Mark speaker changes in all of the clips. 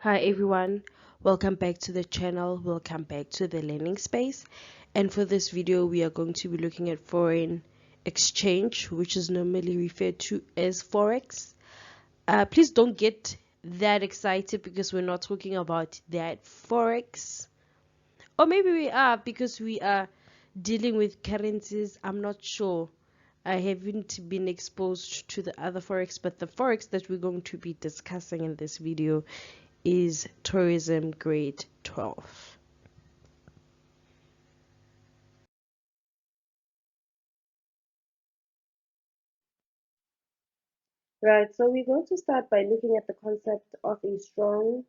Speaker 1: Hi everyone, welcome back to the channel, welcome back to the learning space. And for this video we are going to be looking at foreign exchange, which is normally referred to as forex. Please don't get that excited because we're not talking about that forex, or maybe we are because we are dealing with currencies. I'm not sure. I haven't been exposed to the other forex, but the forex that we're going to be discussing in this video is tourism grade 12. Right, so we're going to start by looking at the concept of a strong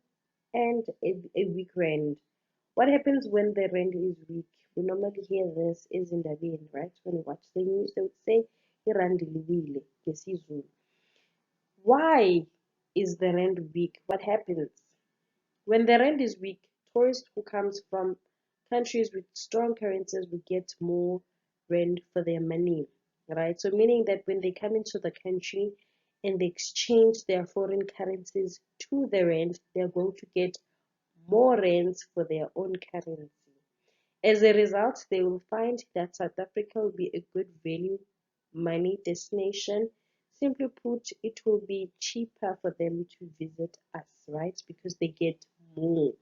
Speaker 1: and a weak rand. What happens when the rand is weak? We normally hear this is in the vein, right? When you watch the news, they would say, "Irandi liwile ngesizulu." Why is the rand weak? What happens? When the rand is weak, tourists who comes from countries with strong currencies will get more rand for their money, right? So meaning that when they come into the country and they exchange their foreign currencies to the rand, they're going to get more rands for their own currency. As a result, they will find that South Africa will be a good value money destination. Simply put, it will be cheaper for them to visit us, right? Because they get more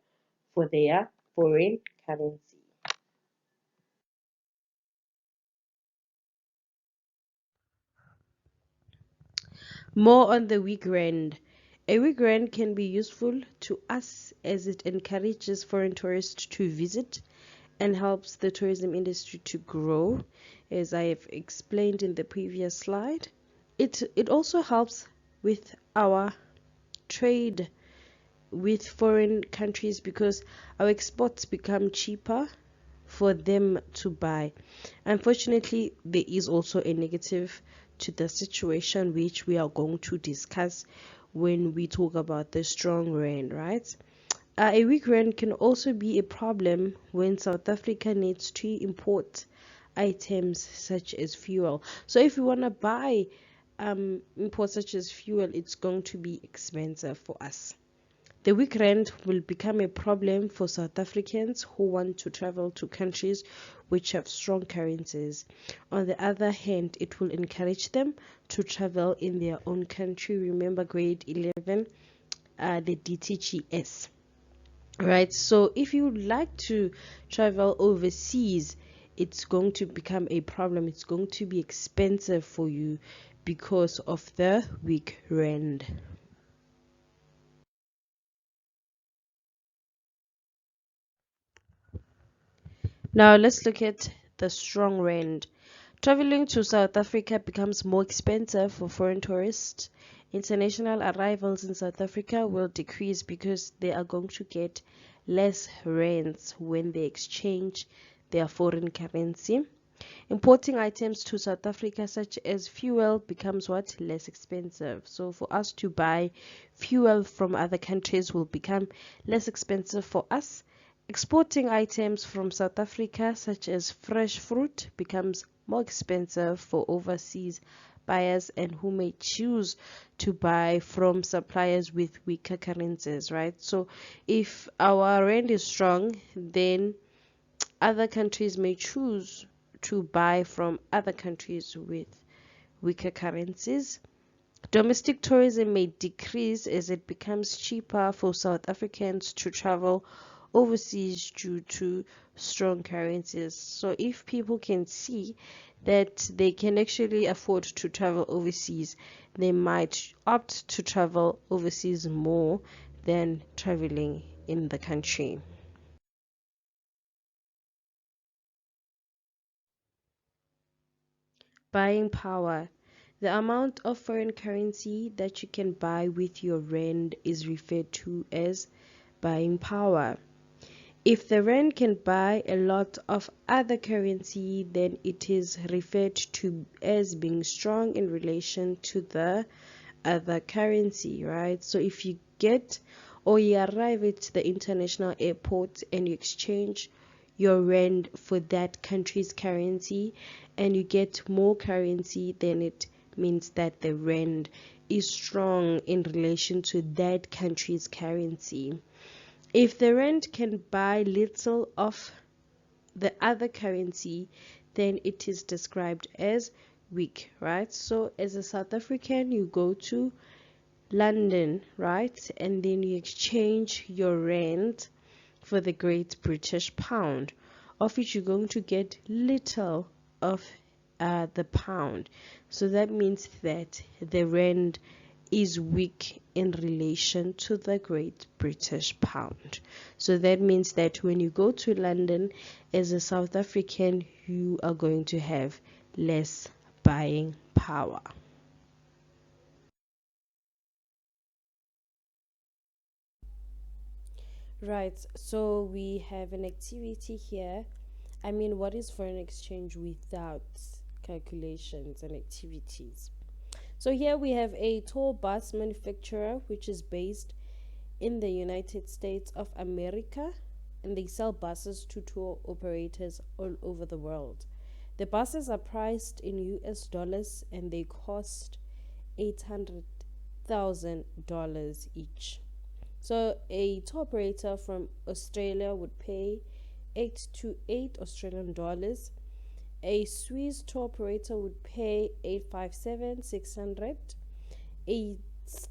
Speaker 1: for their foreign currency. More on the weak rand. A weak rand can be useful to us as it encourages foreign tourists to visit and helps the tourism industry to grow, as I have explained in the previous slide. It also helps with our trade with foreign countries because our exports become cheaper for them to buy. Unfortunately, there is also a negative to the situation which we are going to discuss when we talk about the strong rand, right? A weak rand can also be a problem when South Africa needs to import items such as fuel. So if you want to buy imports such as fuel, it's going to be expensive for us. The weak rand will become a problem for South Africans who want to travel to countries which have strong currencies. On the other hand, it will encourage them to travel in their own country. Remember grade 11, the DTGS. Right, so if you would like to travel overseas, it's going to become a problem. It's going to be expensive for you because of the weak rand. Now let's look at the strong rand. Traveling to South Africa becomes more expensive for foreign tourists. International arrivals in South Africa will decrease because they are going to get less rands when they exchange their foreign currency. Importing items to South Africa, such as fuel, becomes what? Less expensive. So for us to buy fuel from other countries will become less expensive for us. Exporting items from South Africa, such as fresh fruit, becomes more expensive for overseas buyers and who may choose to buy from suppliers with weaker currencies, right? So if our rand is strong, then other countries may choose to buy from other countries with weaker currencies. Domestic tourism may decrease as it becomes cheaper for South Africans to travel overseas due to strong currencies. So if people can see that they can actually afford to travel overseas, they might opt to travel overseas more than traveling in the country. Buying power. The amount of foreign currency that you can buy with your rand is referred to as buying power. If the rand can buy a lot of other currency, then it is referred to as being strong in relation to the other currency, right? So if you get or you arrive at the international airport and you exchange your rand for that country's currency and you get more currency, then it means that the rand is strong in relation to that country's currency. If the rand can buy little of the other currency, then it is described as weak, right? So as a South African, you go to London, right? And then you exchange your rand for the Great British Pound, of which you're going to get little of the pound. So that means that the rand is weak in relation to the Great British Pound. So that means that when you go to London as a South African, you are going to have less buying power. Right, so we have an activity here. I mean, what is foreign exchange without calculations and activities? So here we have a tour bus manufacturer which is based in the United States of America, and they sell buses to tour operators all over the world. The buses are priced in US dollars and they cost $800,000 each. So a tour operator from Australia would pay 828 Australian dollars. A Swiss tour operator would pay 857,600. A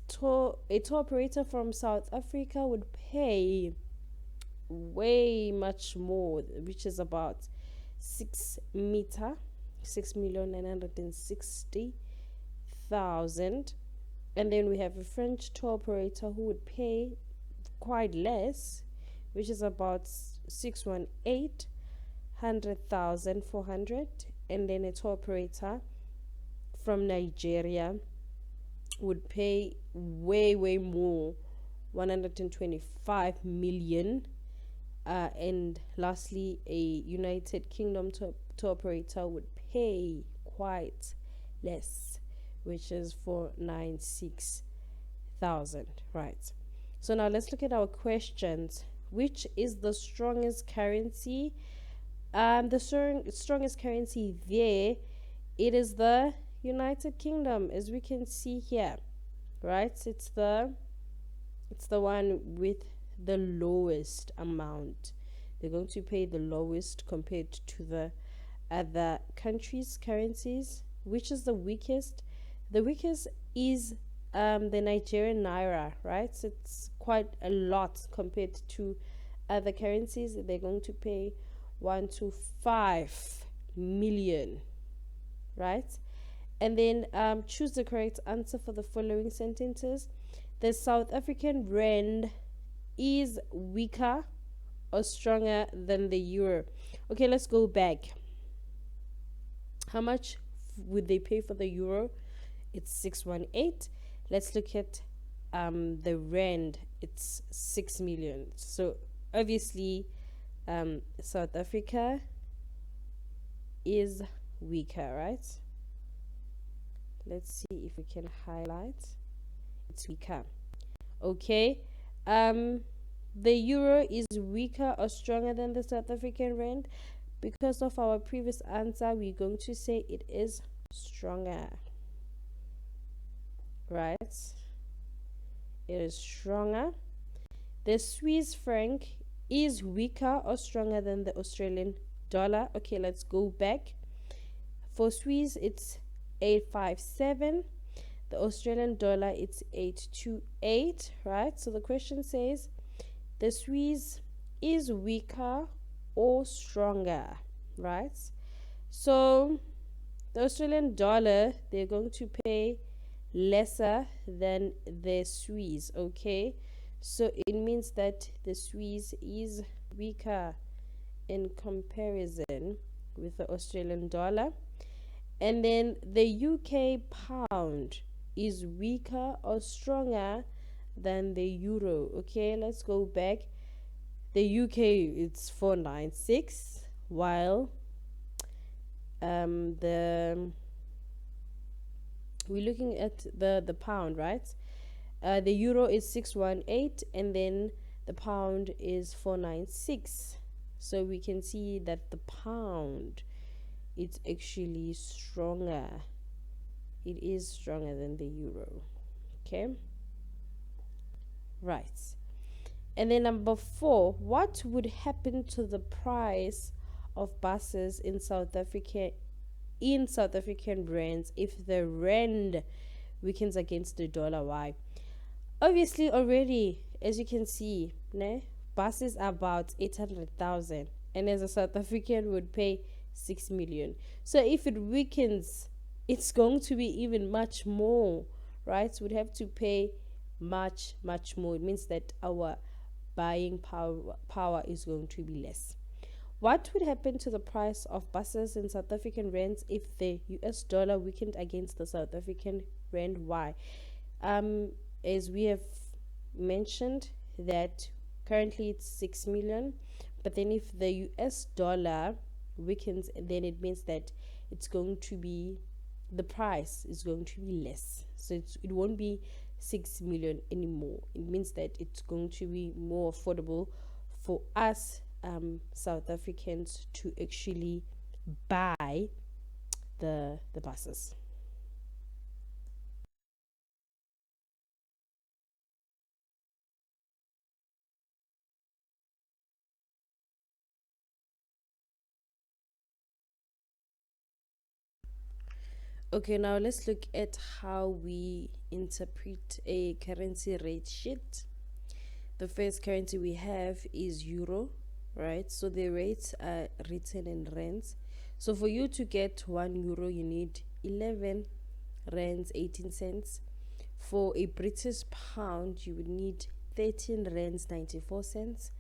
Speaker 1: tour operator from South Africa would pay way much more, which is about 6,960,000. And then we have a French tour operator who would pay quite less, which is about 618,400. And then a tour operator from Nigeria would pay way more, 125 million. And lastly, a United Kingdom tour operator would pay quite less, which is 496,000. Right, so now let's look at our questions. Which is the strongest currency? The strongest currency there, it is the United Kingdom, as we can see here, right? It's the one with the lowest amount. They're going to pay the lowest compared to the other countries' currencies. Which is the weakest? The weakest is the Nigerian naira, right? So it's quite a lot compared to other currencies. They're going to pay 1 to 5 million, right? And then choose the correct answer for the following sentences. The South African rand is weaker or stronger than the euro. Okay, let's go back. How much would they pay for the euro? It's 618. Let's look at the rand. It's 6 million. So obviously South Africa is weaker, right? Let's see if we can highlight. It's weaker. Okay, the euro is weaker or stronger than the South African rand. Because of our previous answer, we're going to say it is stronger, right? It is stronger. The Swiss franc is weaker or stronger than the Australian dollar. Okay, let's go back. For Swiss, it's 857. The Australian dollar, it's 828, right? So the question says the Swiss is weaker or stronger, right? So the Australian dollar, they're going to pay lesser than the Swiss. Okay, so it means that the Swiss is weaker in comparison with the Australian dollar. And then the UK pound is weaker or stronger than the euro. Okay, let's go back. The UK, it's 496, while we're looking at the pound, right? The euro is 618, and then the pound is 496. So we can see that the pound, it's actually stronger. It is stronger than the euro. Okay, right. And then number 4, what would happen to the price of buses in South African rands if the rand weakens against the dollar? Why? Obviously, already, as you can see, ne, buses are about 800,000, and as a South African would pay 6 million. So if it weakens, it's going to be even much more, right? We'd have to pay much more. It means that our buying power is going to be less. What would happen to the price of buses in South African rands if the US dollar weakened against the South African rand? Why? Um, as we have mentioned, that currently it's 6 million, but then if the US dollar weakens, then it means that it's going to be, the price is going to be less. So it won't be 6 million anymore. It means that it's going to be more affordable for us South Africans to actually buy the buses. Okay, now let's look at how we interpret a currency rate sheet. The first currency we have is euro, right? So the rates are written in rands. So for you to get 1 euro, you need 11 rands 18 cents. For a British pound, you would need 13 rands 94 cents.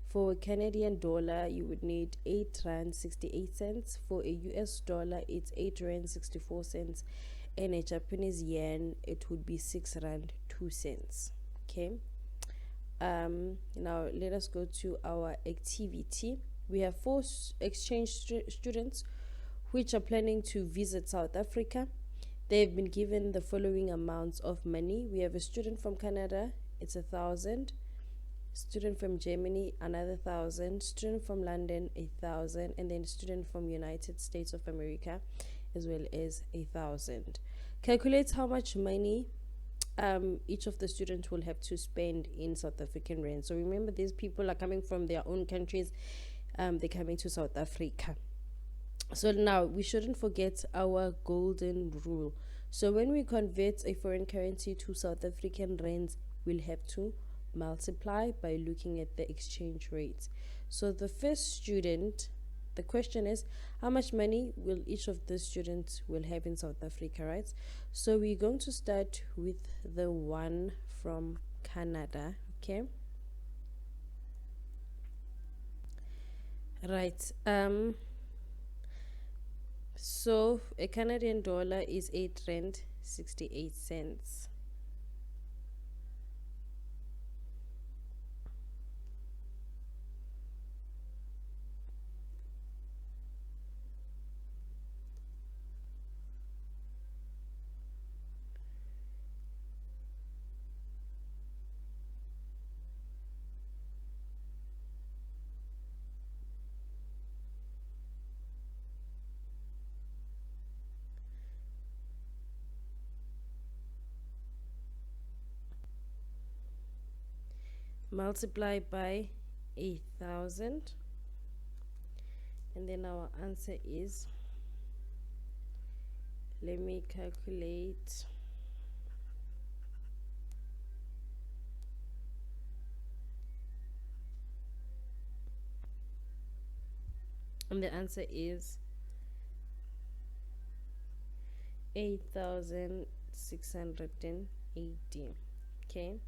Speaker 1: For a Canadian dollar, you would need 8 rand 68 cents. For a US dollar, it's 8 rand 64 cents. And a Japanese yen, it would be 6 rand 2 cents. Okay. Now let us go to our activity. We have 4 exchange students which are planning to visit South Africa. They've been given the following amounts of money. We have a student from Canada, it's 1,000. Student from Germany, another 1,000. Student from London, 1,000. And then student from United States of America, as well as 1,000. Calculate how much money each of the students will have to spend in South African rand. So remember, these people are coming from their own countries. They're coming to South Africa. So now we shouldn't forget our golden rule. So when we convert a foreign currency to South African rands, we'll have to multiply by looking at the exchange rates. So the first student, the question is, how much money will each of the students will have in South Africa, right? So we're going to start with the one from Canada. Okay, right. So a Canadian dollar is 8 rand 68 cents. Multiply by 8,000, and then our answer is, let me calculate, and the answer is 8,680. Okay,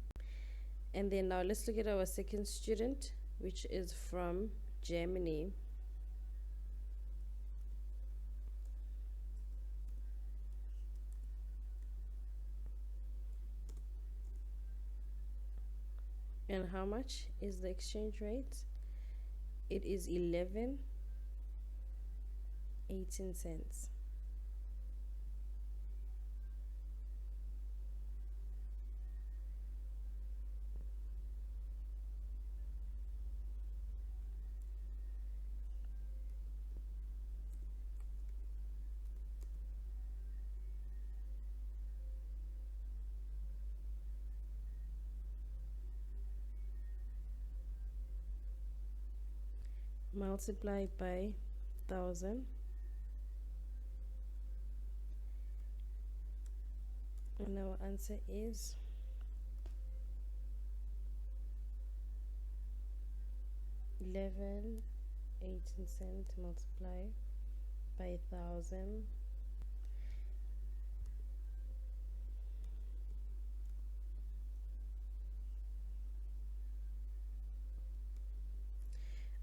Speaker 1: and then now let's look at our second student, which is from Germany. And how much is the exchange rate? It is 11 18 cents. multiply by 1000, and our answer is 11.18 multiply by 1000.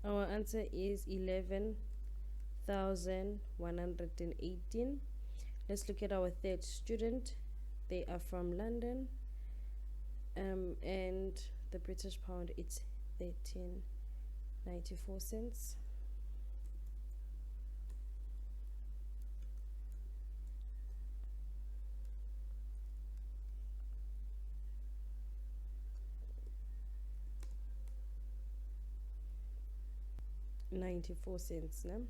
Speaker 1: Our answer is 11,118. Let's look at our third student. They are from London, and the British pound, it's 13.94. 94 cents, no?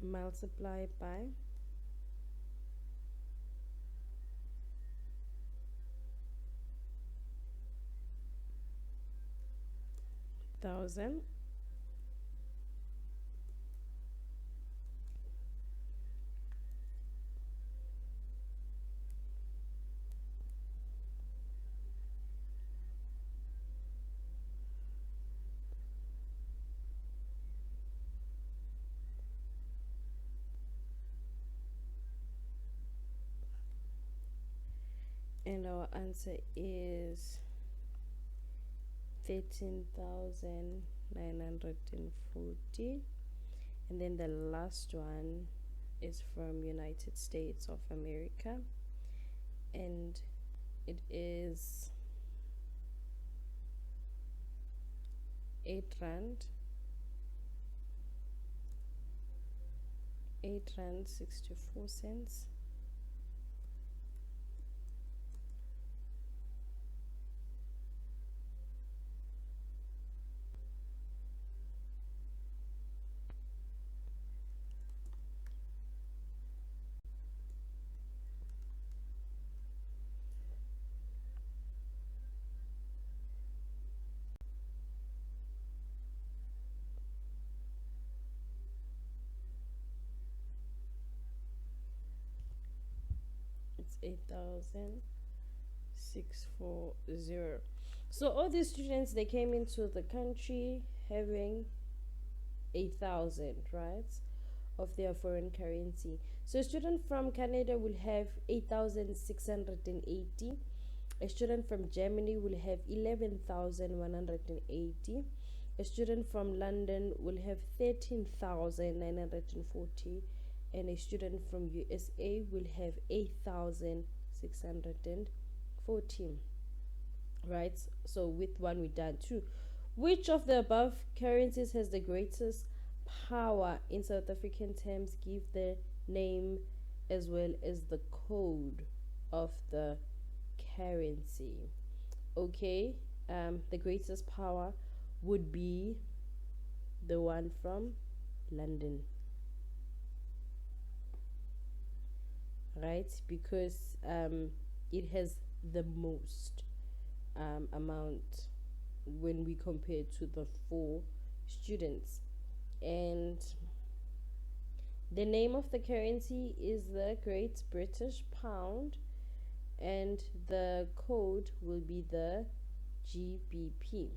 Speaker 1: Multiply by 1000. And our answer is 13,940. And then the last one is from United States of America, and it is 8 rand, 64 cents. It's 8,640. So all these students, they came into the country having 8,000, right, of their foreign currency. So a student from Canada will have 8,680. A student from Germany will have 11,180. A student from London will have 13,940. And a student from USA will have 8,614. Right? So with one, we're done. Two, which of the above currencies has the greatest power in South African terms? Give the name as well as the code of the currency. Okay, the greatest power would be the one from London, right? Because it has the most amount when we compare to the 4 students. And the name of the currency is the Great British Pound, and the code will be the GBP.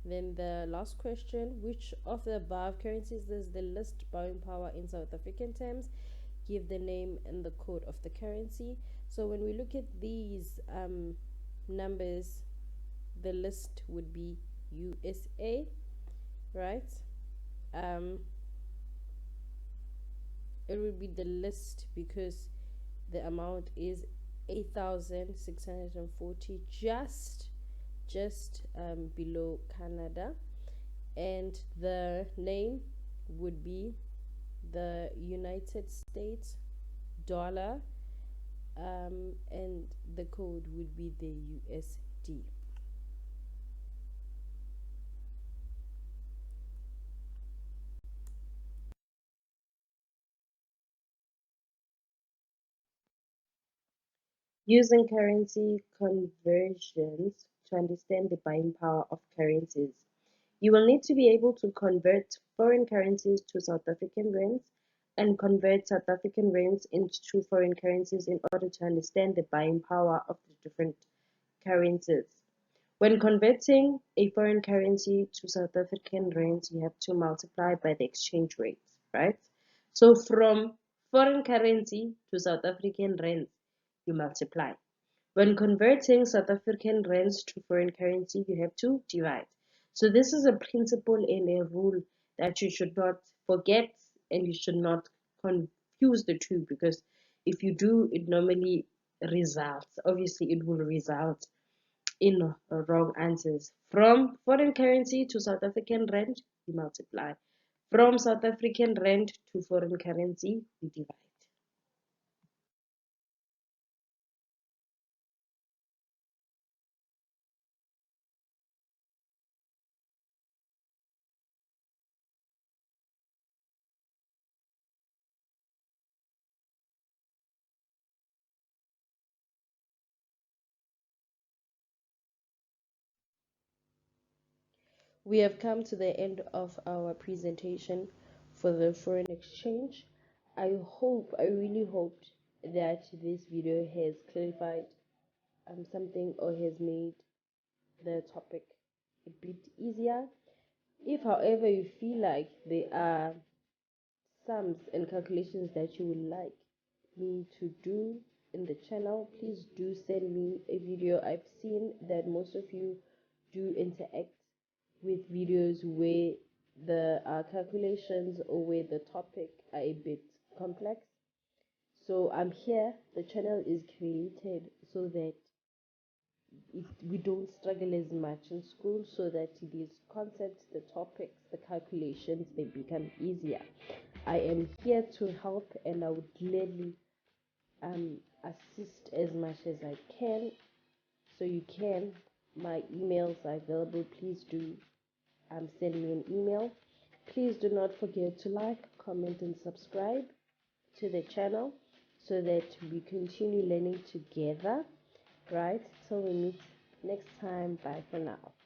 Speaker 1: Then the last question, which of the above currencies is the least buying power in South African terms? Give the name and the code of the currency. So when we look at these numbers, the list would be USA, right? It would be the list because the amount is 8,640, just below Canada, and the name would be the United States dollar, and the code would be the USD. Using currency conversions to understand the buying power of currencies. You will need to be able to convert foreign currencies to South African rands and convert South African rands into foreign currencies in order to understand the buying power of the different currencies. When converting a foreign currency to South African rands, you have to multiply by the exchange rates, right? So from foreign currency to South African rands, you multiply. When converting South African rands to foreign currency, you have to divide. So this is a principle and a rule that you should not forget, and you should not confuse the two, because if you do, it normally results. Obviously, it will result in wrong answers. From foreign currency to South African rand, we multiply. From South African rand to foreign currency, we divide. We have come to the end of our presentation for the foreign exchange. I really hoped that this video has clarified something or has made the topic a bit easier. If, however, you feel like there are sums and calculations that you would like me to do in the channel, please do send me a video. I've seen that most of you do interact with videos where the calculations or where the topic are a bit complex. So I'm here. The channel is created so that we don't struggle as much in school, so that these concepts, the topics, the calculations, they become easier. I am here to help, and I would gladly assist as much as I can. So you can, my emails are available. Please do send me an email. Please do not forget to like, comment, and subscribe to the channel so that we continue learning together. Right? Till we meet next time. Bye for now.